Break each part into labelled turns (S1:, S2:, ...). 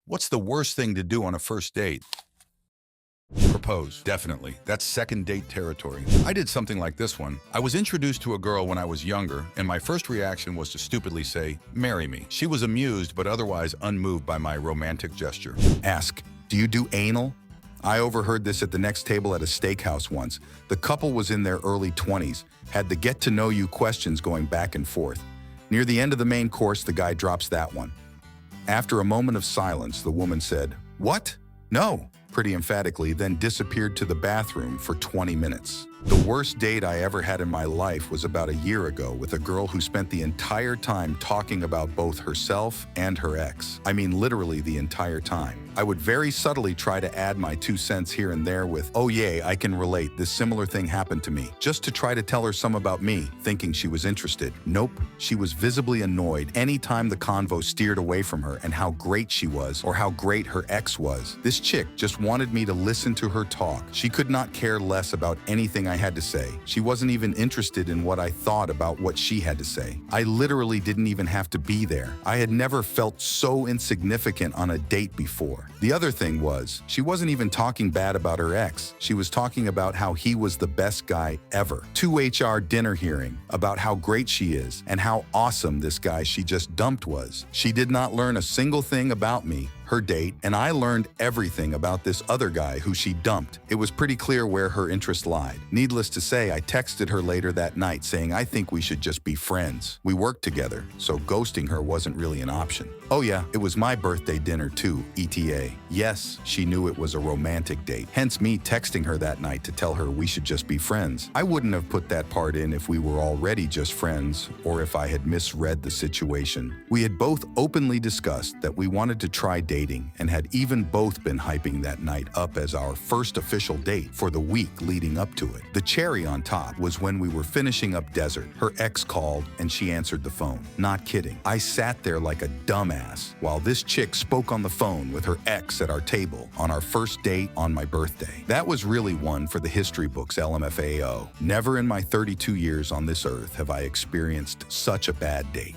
S1: What's the worst thing to do on a first date? Propose, definitely. That's second date territory. I did something like this one. I was introduced to a girl when I was younger, and my first reaction was to stupidly say, "Marry me." She was amused, but otherwise unmoved by my romantic gesture. Ask, "Do you do anal?" I overheard this at the next table at a steakhouse once. The couple was in their early 20s, had the get-to-know-you questions going back and forth. Near the end of the main course, the guy drops that one. After a moment of silence, the woman said, "What? No," pretty emphatically, then disappeared to the bathroom for 20 minutes. The worst date I ever had in my life was about a year ago with a girl who spent the entire time talking about both herself and her ex. I mean, literally the entire time. I would very subtly try to add my 2 cents here and there with, "Oh yay, I can relate, this similar thing happened to me," just to try to tell her some about me, thinking she was interested. Nope, she was visibly annoyed anytime the convo steered away from her and how great she was or how great her ex was. This chick just wanted me to listen to her talk. She could not care less about anything I had to say. She wasn't even interested in what I thought about what she had to say. I literally didn't even have to be there. I had never felt so insignificant on a date before. The other thing was, she wasn't even talking bad about her ex. She was talking about how he was the best guy ever. 2HR dinner hearing about how great she is and how awesome this guy she just dumped was. She did not learn a single thing about me, her date, and I learned everything about this other guy who she dumped. It was pretty clear where her interest lied. Needless to say, I texted her later that night saying I think we should just be friends. We worked together, so ghosting her wasn't really an option. Oh yeah, it was my birthday dinner too, ETA. Yes, she knew it was a romantic date, hence me texting her that night to tell her we should just be friends. I wouldn't have put that part in if we were already just friends or if I had misread the situation. We had both openly discussed that we wanted to try dating and had even both been hyping that night up as our first official date for the week leading up to it. The cherry on top was when we were finishing up dessert. Her ex called and she answered the phone. Not kidding. I sat there like a dumbass while this chick spoke on the phone with her ex at our table on our first date on my birthday. That was really one for the history books, LMFAO. Never in my 32 years on this earth have I experienced such a bad date.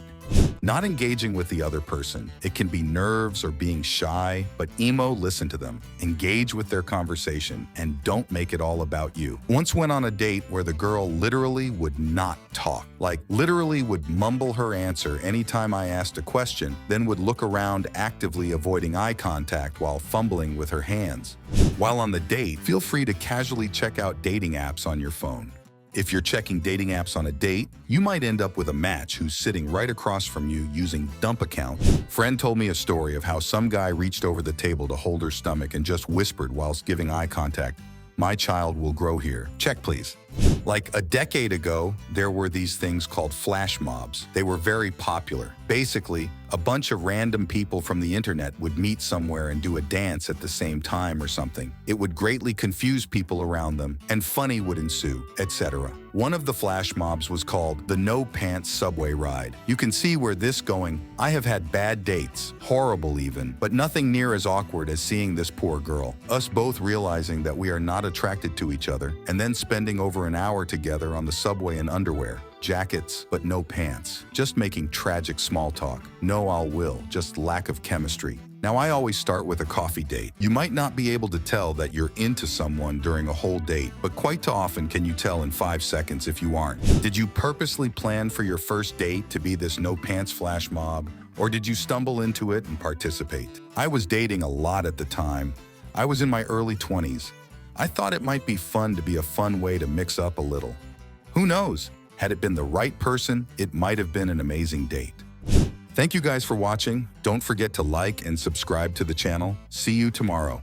S1: Not engaging with the other person. It can be nerves or being shy, but emo, listen to them. Engage with their conversation and don't make it all about you. Once went on a date where the girl literally would not talk. Like literally would mumble her answer anytime I asked a question, then would look around actively avoiding eye contact while fumbling with her hands. While on the date, feel free to casually check out dating apps on your phone. If you're checking dating apps on a date, you might end up with a match who's sitting right across from you using dump account. Friend told me a story of how some guy reached over the table to hold her stomach and just whispered whilst giving eye contact, "My child will grow here. Check, please." Like a decade ago, there were these things called flash mobs. They were very popular. Basically, a bunch of random people from the internet would meet somewhere and do a dance at the same time or something. It would greatly confuse people around them, and funny would ensue, etc. One of the flash mobs was called the No Pants Subway Ride. You can see where this going. I have had bad dates, horrible even, but nothing near as awkward as seeing this poor girl. Us both realizing that we are not attracted to each other, and then spending over an hour together on the subway in underwear. Jackets, but no pants. Just making tragic small talk. No I'll will, just lack of chemistry. Now I always start with a coffee date. You might not be able to tell that you're into someone during a whole date, but quite too often can you tell in 5 seconds if you aren't. Did you purposely plan for your first date to be this no pants flash mob, or did you stumble into it and participate? I was dating a lot at the time. I was in my early 20s. I thought it might be fun to be a fun way to mix up a little. Who knows? Had it been the right person, it might have been an amazing date. Thank you guys for watching. Don't forget to like and subscribe to the channel. See you tomorrow.